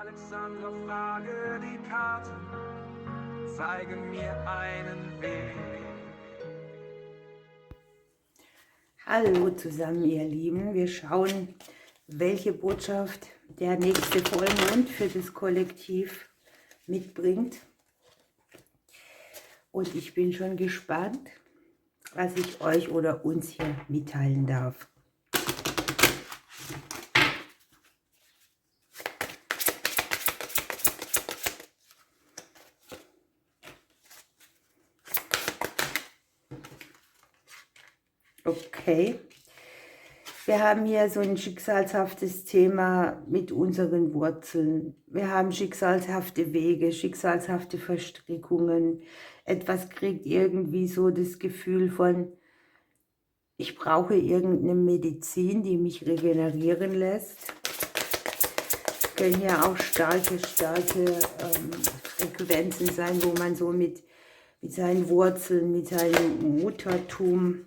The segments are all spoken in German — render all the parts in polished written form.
Alexandra, frage die Karte, zeige mir einen Weg. Hallo zusammen, ihr Lieben. Wir schauen, welche Botschaft der nächste Vollmond für das Kollektiv mitbringt. Und ich bin schon gespannt, was ich euch oder uns hier mitteilen darf. Okay, wir haben hier so ein schicksalshaftes Thema mit unseren Wurzeln. Wir haben schicksalshafte Wege, schicksalshafte Verstrickungen. Etwas kriegt irgendwie so das Gefühl von, ich brauche irgendeine Medizin, die mich regenerieren lässt. Es können ja auch starke Frequenzen sein, wo man so mit seinen Wurzeln, mit seinem Muttertum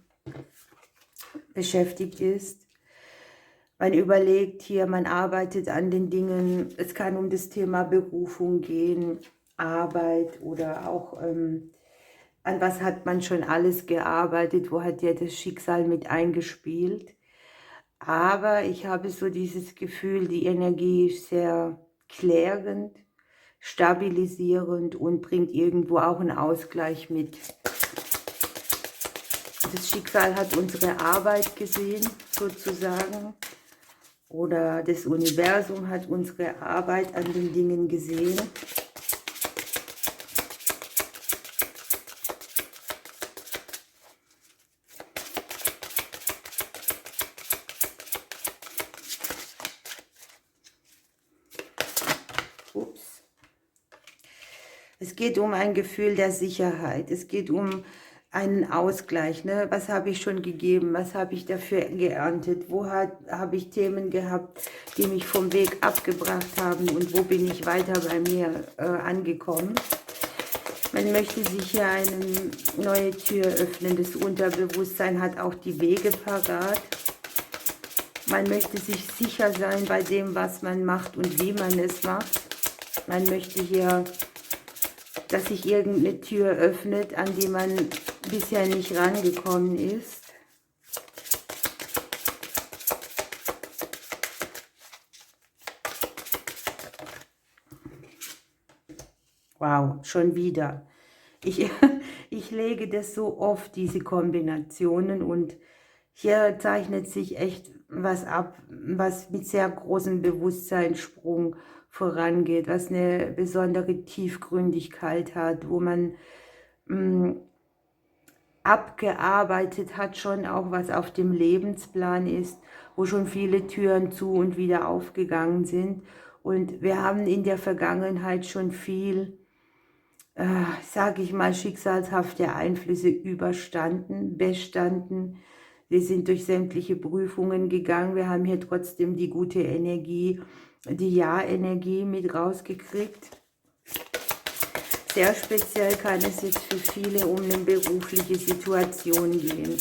beschäftigt ist. Man überlegt hier, man arbeitet an den Dingen. Es kann um das Thema Berufung gehen, Arbeit oder auch an was hat man schon alles gearbeitet, wo hat ja das Schicksal mit eingespielt. Aber ich habe so dieses Gefühl, die Energie ist sehr klärend, stabilisierend und bringt irgendwo auch einen Ausgleich mit. Das Schicksal hat unsere Arbeit gesehen, sozusagen. Oder das Universum hat unsere Arbeit an den Dingen gesehen. Ups. Es geht um ein Gefühl der Sicherheit. Es geht um einen Ausgleich. Ne? Was habe ich schon gegeben? Was habe ich dafür geerntet? Wo habe ich Themen gehabt, die mich vom Weg abgebracht haben? Und wo bin ich weiter bei mir angekommen? Man möchte sich hier eine neue Tür öffnen. Das Unterbewusstsein hat auch die Wege parat. Man möchte sich sicher sein bei dem, was man macht und wie man es macht. Man möchte hier, dass sich irgendeine Tür öffnet, an die man bisher nicht rangekommen ist. Wow, schon wieder. Ich lege das so oft, diese Kombinationen, und hier zeichnet sich echt was ab, was mit sehr großem Bewusstseinssprung vorangeht, was eine besondere Tiefgründigkeit hat, wo man abgearbeitet hat, schon auch was auf dem Lebensplan ist, wo schon viele Türen zu und wieder aufgegangen sind. Und wir haben in der Vergangenheit schon viel, sage ich mal, schicksalshafte Einflüsse bestanden. Wir sind durch sämtliche Prüfungen gegangen. Wir haben hier trotzdem die gute Energie, die Ja-Energie mit rausgekriegt. Sehr speziell kann es jetzt für viele um eine berufliche Situation gehen.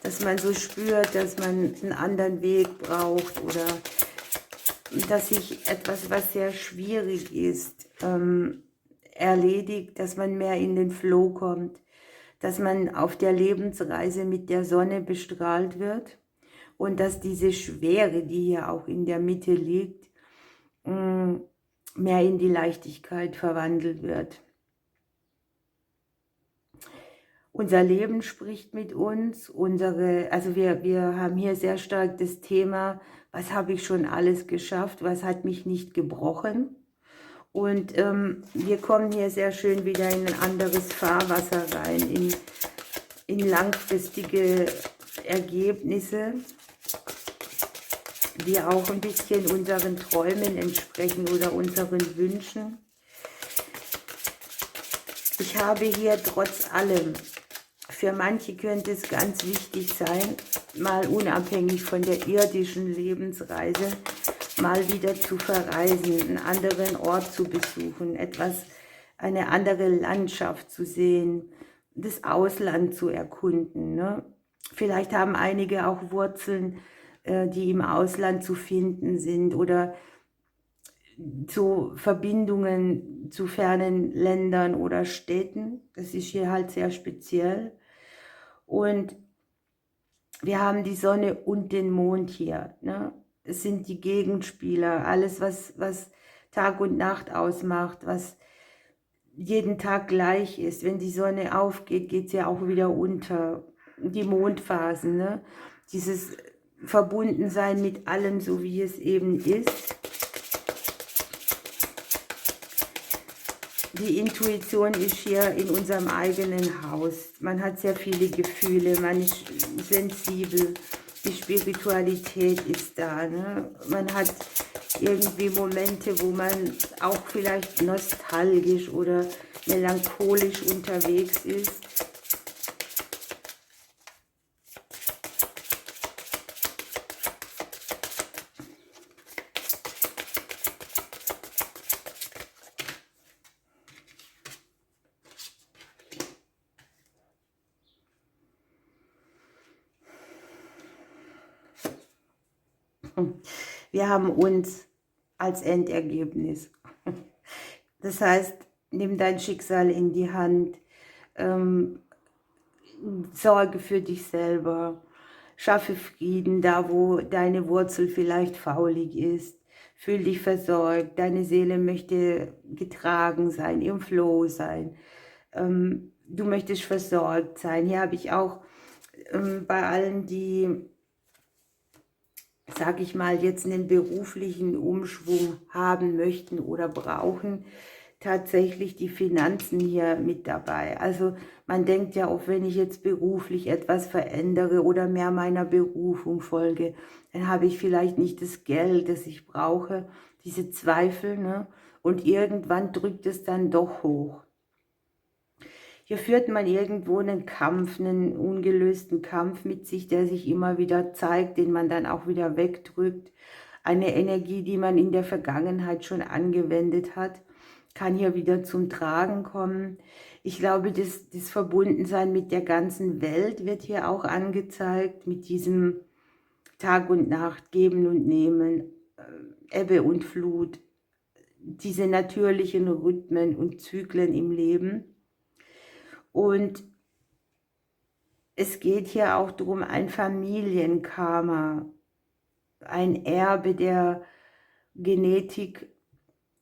Dass man so spürt, dass man einen anderen Weg braucht oder dass sich etwas, was sehr schwierig ist, erledigt, dass man mehr in den Flow kommt, dass man auf der Lebensreise mit der Sonne bestrahlt wird und dass diese Schwere, die hier auch in der Mitte liegt, mehr in die Leichtigkeit verwandelt wird. Unser Leben spricht mit uns, also wir haben hier sehr stark das Thema, was habe ich schon alles geschafft, was hat mich nicht gebrochen. Und wir kommen hier sehr schön wieder in ein anderes Fahrwasser rein, in langfristige Ergebnisse, die auch ein bisschen unseren Träumen entsprechen oder unseren Wünschen. Ich habe hier trotz allem, für manche könnte es ganz wichtig sein, mal unabhängig von der irdischen Lebensreise, mal wieder zu verreisen, einen anderen Ort zu besuchen, eine andere Landschaft zu sehen, das Ausland zu erkunden. Ne? Vielleicht haben einige auch Wurzeln, die im Ausland zu finden sind, oder so Verbindungen zu fernen Ländern oder Städten. Das ist hier halt sehr speziell. Und wir haben die Sonne und den Mond hier. Ne? Es sind die Gegenspieler, alles, was Tag und Nacht ausmacht, was jeden Tag gleich ist. Wenn die Sonne aufgeht, geht sie auch wieder unter. Die Mondphasen, ne? Dieses Verbundensein mit allem, so wie es eben ist. Die Intuition ist hier in unserem eigenen Haus. Man hat sehr viele Gefühle, man ist sensibel, die Spiritualität ist da. Ne? Man hat irgendwie Momente, wo man auch vielleicht nostalgisch oder melancholisch unterwegs ist. Wir haben uns als Endergebnis. Das heißt, nimm dein Schicksal in die Hand, sorge für dich selber, schaffe Frieden da, wo deine Wurzel vielleicht faulig ist, fühl dich versorgt, deine Seele möchte getragen sein, im Flow sein, du möchtest versorgt sein. Hier habe ich auch bei allen, die, sag ich mal, jetzt einen beruflichen Umschwung haben möchten oder brauchen, tatsächlich die Finanzen hier mit dabei. Also man denkt ja auch, wenn ich jetzt beruflich etwas verändere oder mehr meiner Berufung folge, dann habe ich vielleicht nicht das Geld, das ich brauche, diese Zweifel, ne? Und irgendwann drückt es dann doch hoch. Hier führt man irgendwo einen Kampf, einen ungelösten Kampf mit sich, der sich immer wieder zeigt, den man dann auch wieder wegdrückt. Eine Energie, die man in der Vergangenheit schon angewendet hat, kann hier wieder zum Tragen kommen. Ich glaube, das Verbundensein mit der ganzen Welt wird hier auch angezeigt, mit diesem Tag und Nacht, Geben und Nehmen, Ebbe und Flut, diese natürlichen Rhythmen und Zyklen im Leben. Und es geht hier auch darum, ein Familienkarma, ein Erbe der Genetik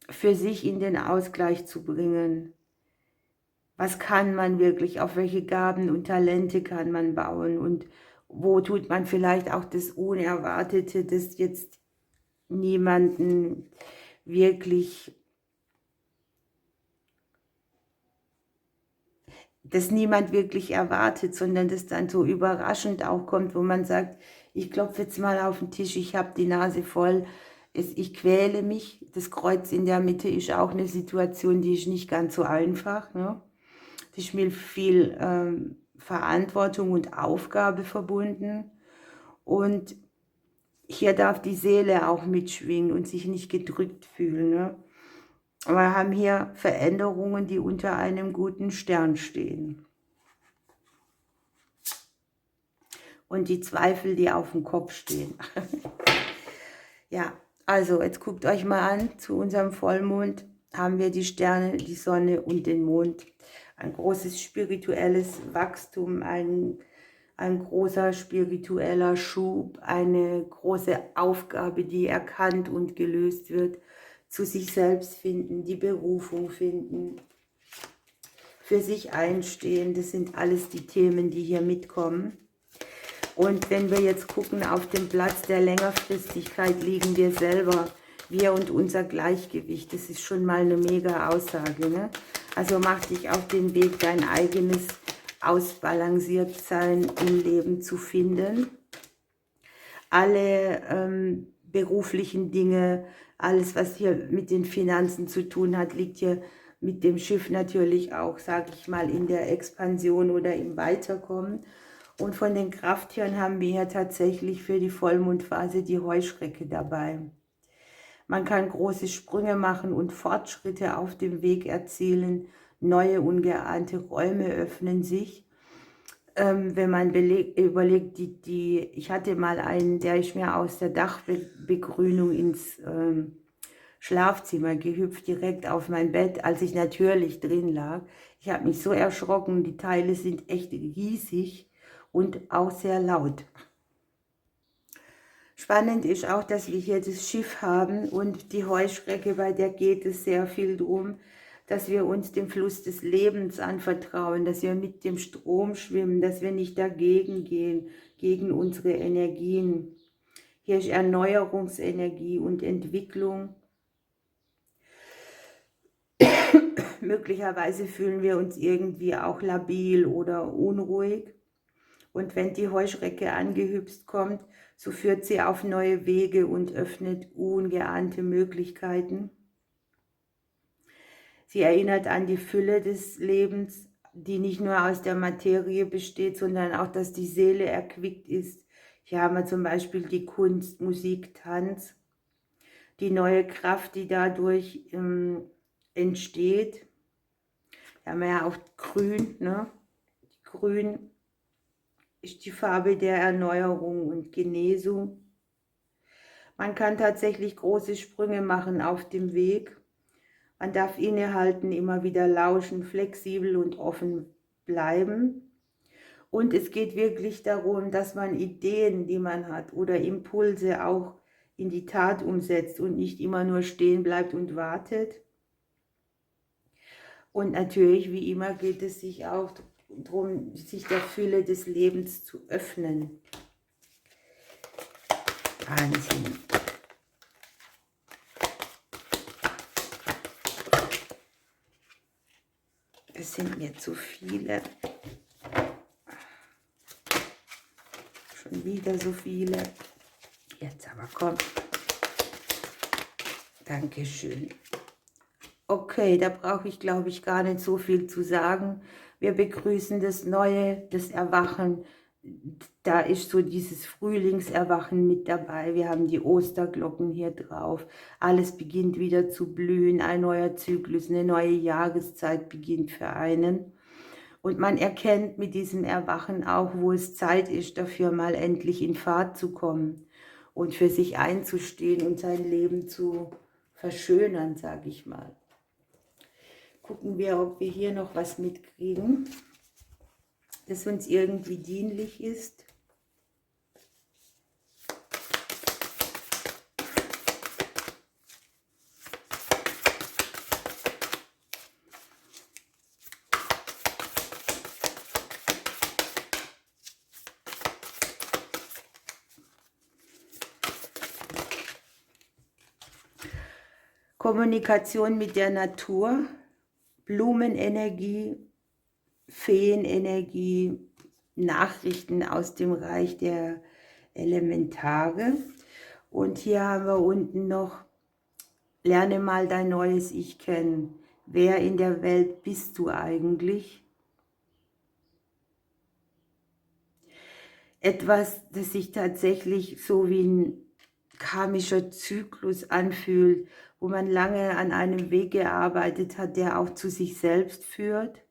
für sich in den Ausgleich zu bringen. Was kann man wirklich, auf welche Gaben und Talente kann man bauen und wo tut man vielleicht auch das Unerwartete, das jetzt niemanden wirklich, das niemand wirklich erwartet, sondern das dann so überraschend auch kommt, wo man sagt, ich klopfe jetzt mal auf den Tisch, ich habe die Nase voll, ich quäle mich. Das Kreuz in der Mitte ist auch eine Situation, die ist nicht ganz so einfach. Ne? Das ist mit viel Verantwortung und Aufgabe verbunden. Und hier darf die Seele auch mitschwingen und sich nicht gedrückt fühlen. Ne? Wir haben hier Veränderungen, die unter einem guten Stern stehen. Und die Zweifel, die auf dem Kopf stehen. Ja, also jetzt guckt euch mal an, zu unserem Vollmond haben wir die Sterne, die Sonne und den Mond. Ein großes spirituelles Wachstum, ein großer spiritueller Schub, eine große Aufgabe, die erkannt und gelöst wird. Zu sich selbst finden, die Berufung finden, für sich einstehen. Das sind alles die Themen, die hier mitkommen. Und wenn wir jetzt gucken auf den Platz der Längerfristigkeit, liegen wir selber, wir und unser Gleichgewicht. Das ist schon mal eine mega Aussage. Ne? Also mach dich auf den Weg, dein eigenes Ausbalanciertsein im Leben zu finden. Alle beruflichen Dinge, alles, was hier mit den Finanzen zu tun hat, liegt hier mit dem Schiff natürlich auch, sage ich mal, in der Expansion oder im Weiterkommen. Und von den Krafttieren haben wir ja tatsächlich für die Vollmondphase die Heuschrecke dabei. Man kann große Sprünge machen und Fortschritte auf dem Weg erzielen. Neue, ungeahnte Räume öffnen sich. Wenn man überlegt, ich hatte mal einen, der ist mir aus der Dachbegrünung ins Schlafzimmer gehüpft, direkt auf mein Bett, als ich natürlich drin lag. Ich habe mich so erschrocken, die Teile sind echt riesig und auch sehr laut. Spannend ist auch, dass wir hier das Schiff haben und die Heuschrecke, bei der geht es sehr viel darum, dass wir uns dem Fluss des Lebens anvertrauen, dass wir mit dem Strom schwimmen, dass wir nicht dagegen gehen, gegen unsere Energien. Hier ist Erneuerungsenergie und Entwicklung. Möglicherweise fühlen wir uns irgendwie auch labil oder unruhig. Und wenn die Heuschrecke angehüpft kommt, so führt sie auf neue Wege und öffnet ungeahnte Möglichkeiten. Sie erinnert an die Fülle des Lebens, die nicht nur aus der Materie besteht, sondern auch, dass die Seele erquickt ist. Hier haben wir zum Beispiel die Kunst, Musik, Tanz, die neue Kraft, die dadurch entsteht. Hier haben wir ja auch Grün, ne? Grün ist die Farbe der Erneuerung und Genesung. Man kann tatsächlich große Sprünge machen auf dem Weg. Man darf innehalten, immer wieder lauschen, flexibel und offen bleiben. Und es geht wirklich darum, dass man Ideen, die man hat, oder Impulse auch in die Tat umsetzt und nicht immer nur stehen bleibt und wartet. Und natürlich, wie immer, geht es sich auch darum, sich der Fülle des Lebens zu öffnen. Wahnsinn. Es sind mir zu viele. Schon wieder so viele. Jetzt aber komm. Dankeschön. Okay, da brauche ich, glaube ich, gar nicht so viel zu sagen. Wir begrüßen das Neue, das Erwachen. Da ist so dieses Frühlingserwachen mit dabei. Wir haben die Osterglocken hier drauf. Alles beginnt wieder zu blühen. Ein neuer Zyklus, eine neue Jahreszeit beginnt für einen. Und man erkennt mit diesem Erwachen auch, wo es Zeit ist, dafür mal endlich in Fahrt zu kommen und für sich einzustehen und sein Leben zu verschönern, sage ich mal. Gucken wir, ob wir hier noch was mitkriegen, das uns irgendwie dienlich ist. Kommunikation mit der Natur, Blumenenergie, Feenenergie, Nachrichten aus dem Reich der Elementare. Und hier haben wir unten noch, lerne mal dein neues Ich kennen. Wer in der Welt bist du eigentlich? Etwas, das sich tatsächlich so wie ein karmischer Zyklus anfühlt, wo man lange an einem Weg gearbeitet hat, der auch zu sich selbst führt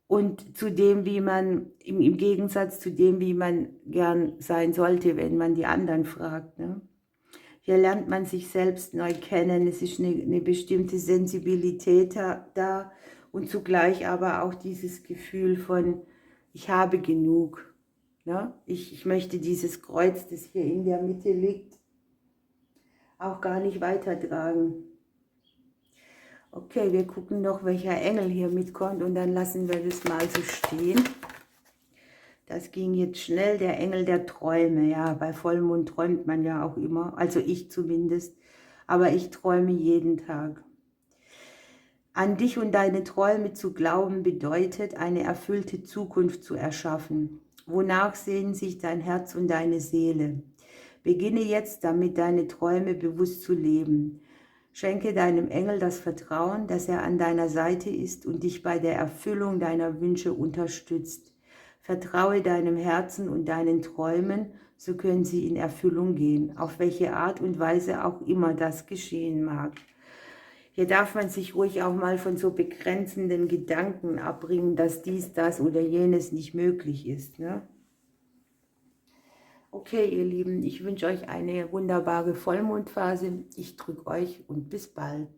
und zu dem, wie man, im Gegensatz zu dem, wie man gern sein sollte, wenn man die anderen fragt. Ne? Hier lernt man sich selbst neu kennen, es ist eine bestimmte Sensibilität da und zugleich aber auch dieses Gefühl von, ich habe genug. Ne? Ich möchte dieses Kreuz, das hier in der Mitte liegt, auch gar nicht weitertragen. Okay, wir gucken noch, welcher Engel hier mitkommt und dann lassen wir das mal so stehen. Das ging jetzt schnell, der Engel der Träume. Ja, bei Vollmond träumt man ja auch immer, also ich zumindest, aber ich träume jeden Tag. An dich und deine Träume zu glauben bedeutet, eine erfüllte Zukunft zu erschaffen. Wonach sehnen sich dein Herz und deine Seele? Beginne jetzt damit, deine Träume bewusst zu leben. Schenke deinem Engel das Vertrauen, dass er an deiner Seite ist und dich bei der Erfüllung deiner Wünsche unterstützt. Vertraue deinem Herzen und deinen Träumen, so können sie in Erfüllung gehen, auf welche Art und Weise auch immer das geschehen mag. Hier darf man sich ruhig auch mal von so begrenzenden Gedanken abbringen, dass dies, das oder jenes nicht möglich ist. Ne? Okay, ihr Lieben, ich wünsche euch eine wunderbare Vollmondphase. Ich drücke euch und bis bald.